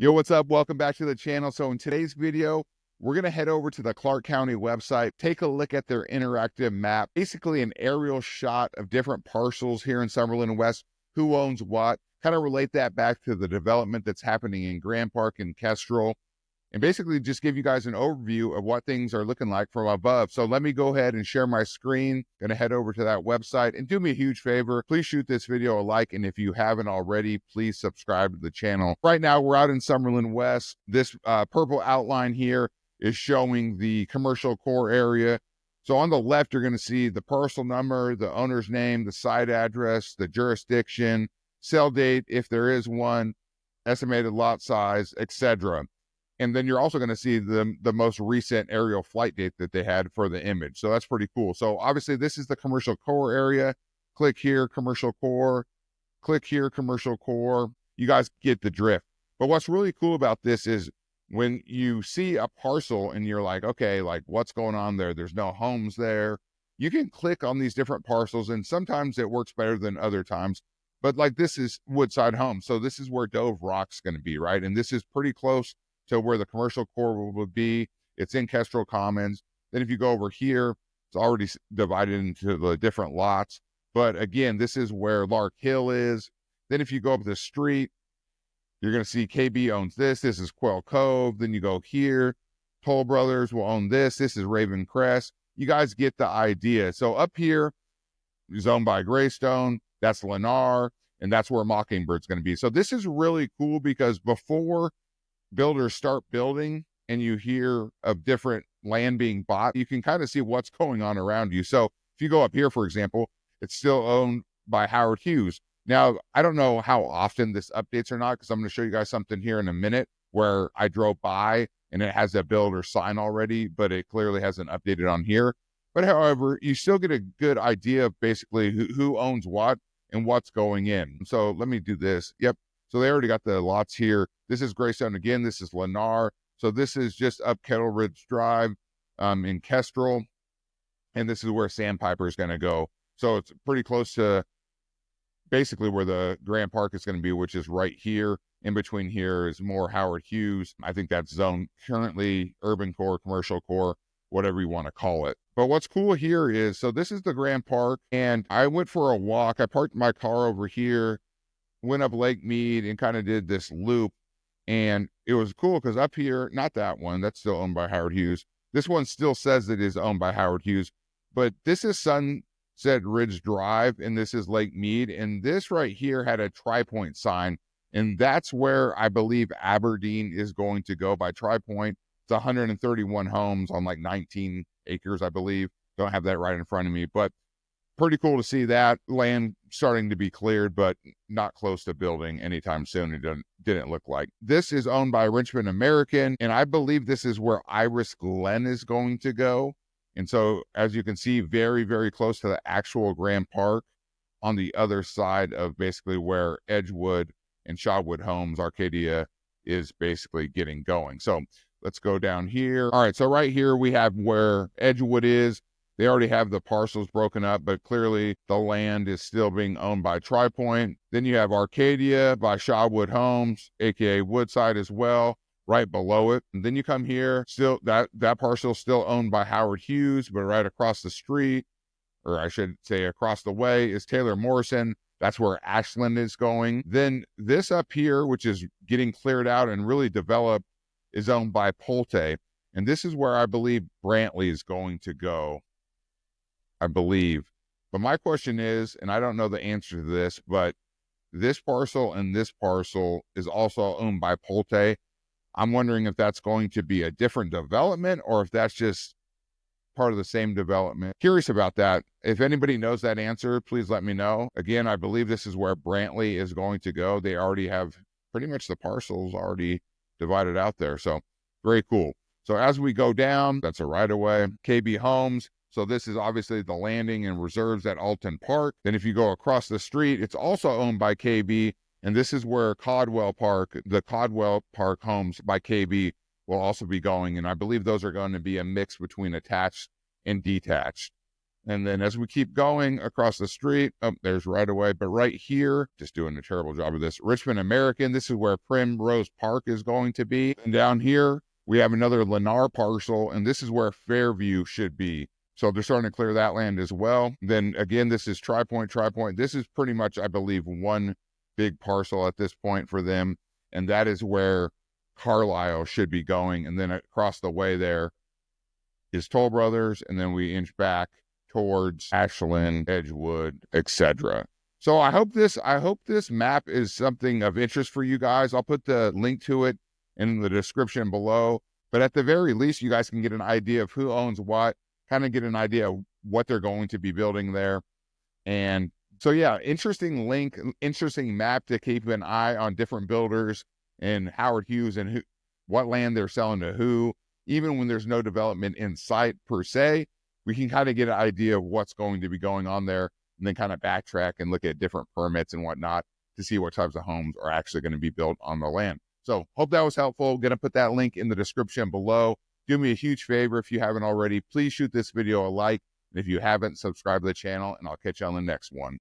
Yo, what's up? Welcome back to the channel. So in today's video, we're going to head over to the Clark County website, take a look at their interactive map, basically an aerial shot of different parcels here in Summerlin West, who owns what, kind of relate that back to the development that's happening in Grand Park and Kestrel, and basically just give you guys an overview of what things are looking like from above. So let me go ahead and share my screen. Gonna head over to that website, and do me a huge favor. Please shoot this video a like, and if you haven't already, please subscribe to the channel. Right now, we're out in Summerlin West. This purple outline here is showing the commercial core area. So on the left, you're gonna see the parcel number, the owner's name, the site address, the jurisdiction, sale date, if there is one, estimated lot size, etc. And then you're also going to see the most recent aerial flight date that they had for the image. So that's pretty cool. So obviously this is the commercial core area. Click here, commercial core. Click here, commercial core. You guys get the drift. But what's really cool about this is when you see a parcel and you're like, okay, like what's going on there? There's no homes there. You can click on these different parcels, and sometimes it works better than other times. But like this is Woodside Homes. So this is where Dove Rock's going to be, right? And this is pretty close to where the commercial core would be. It's in Kestrel Commons. Then if you go over here, it's already divided into the different lots. But again, this is where Lark Hill is. Then if you go up the street, you're going to see KB owns this. This is Quail Cove. Then you go here. Toll Brothers will own this. This is Raven Crest. You guys get the idea. So up here is owned by Greystone. That's Lennar. And that's where Mockingbird's going to be. So this is really cool because before builders start building and you hear of different land being bought, you can kind of see what's going on around you. So if you go up here, for example, it's still owned by Howard Hughes. Now, I don't know how often this updates or not, because I'm going to show you guys something here in a minute where I drove by and it has a builder sign already, but it clearly hasn't updated on here. But however, you still get a good idea of basically who owns what and what's going in. So let me do this. Yep. So they already got the lots here. This is Greystone again. This is Lennar. So this is just up Kettle Ridge Drive in Kestrel. And this is where Sandpiper is going to go. So it's pretty close to basically where the Grand Park is going to be, which is right here. In between here is more Howard Hughes. I think that's zone currently urban core, commercial core, whatever you want to call it. But what's cool here is, so this is the Grand Park, and I went for a walk. I parked my car over here, went up Lake Mead and kind of did this loop. And it was cool because up here, not that one, that's still owned by Howard Hughes. This one still says it is owned by Howard Hughes, but this is Sunset Ridge Drive and this is Lake Mead. And this right here had a tri-point sign. And that's where I believe Aberdeen is going to go by tri-point. It's 131 homes on like 19 acres, I believe. Don't have that right in front of me, but pretty cool to see that land starting to be cleared, but not close to building anytime soon. It didn't look like. This is owned by Richmond American, and I believe this is where Iris Glen is going to go. And so, as you can see, very, very close to the actual Grand Park on the other side of basically where Edgewood and Shawwood Homes, Arcadia, is basically getting going. So let's go down here. All right, so right here we have where Edgewood is. They already have the parcels broken up, but clearly the land is still being owned by TriPoint. Then you have Arcadia by Shawwood Homes, aka Woodside as well, right below it. And then you come here, still that parcel is still owned by Howard Hughes, but right across the street, or I should say across the way, is Taylor Morrison. That's where Ashland is going. Then this up here, which is getting cleared out and really developed, is owned by Pulte. And this is where I believe Brantley is going to go. I believe. But my question is, and I don't know the answer to this, but this parcel and this parcel is also owned by Pulte. I'm wondering if that's going to be a different development or if that's just part of the same development. Curious about that. If anybody knows that answer, please let me know. Again, I believe this is where Brantley is going to go. They already have pretty much the parcels already divided out there. So very cool. So as we go down, that's a right of way. KB Homes. So this is obviously the landing and reserves at Alton Park. Then if you go across the street, it's also owned by KB. And this is where Caldwell Park, the Caldwell Park Homes by KB will also be going. And I believe those are going to be a mix between attached and detached. And then as we keep going across the street, oh, there's right away. But right here, just doing a terrible job of this, Richmond American, this is where Primrose Park is going to be. And down here, we have another Lennar parcel, and this is where Fairview should be. So they're starting to clear that land as well. Then again, this is Tri-Point. This is pretty much, I believe, one big parcel at this point for them. And that is where Carlisle should be going. And then across the way there is Toll Brothers, and then we inch back towards Ashland, Edgewood, etc. So I hope this map is something of interest for you guys. I'll put the link to it in the description below. But at the very least, you guys can get an idea of who owns what, kind of get an idea of what they're going to be building there. And so, yeah, interesting link, interesting map to keep an eye on different builders and Howard Hughes and what land they're selling to who. Even when there's no development in sight per se, we can kind of get an idea of what's going to be going on there, and then kind of backtrack and look at different permits and whatnot to see what types of homes are actually going to be built on the land. So hope that was helpful. Going to put that link in the description below. Do me a huge favor if you haven't already. Please shoot this video a like. And if you haven't, subscribe to the channel, and I'll catch you on the next one.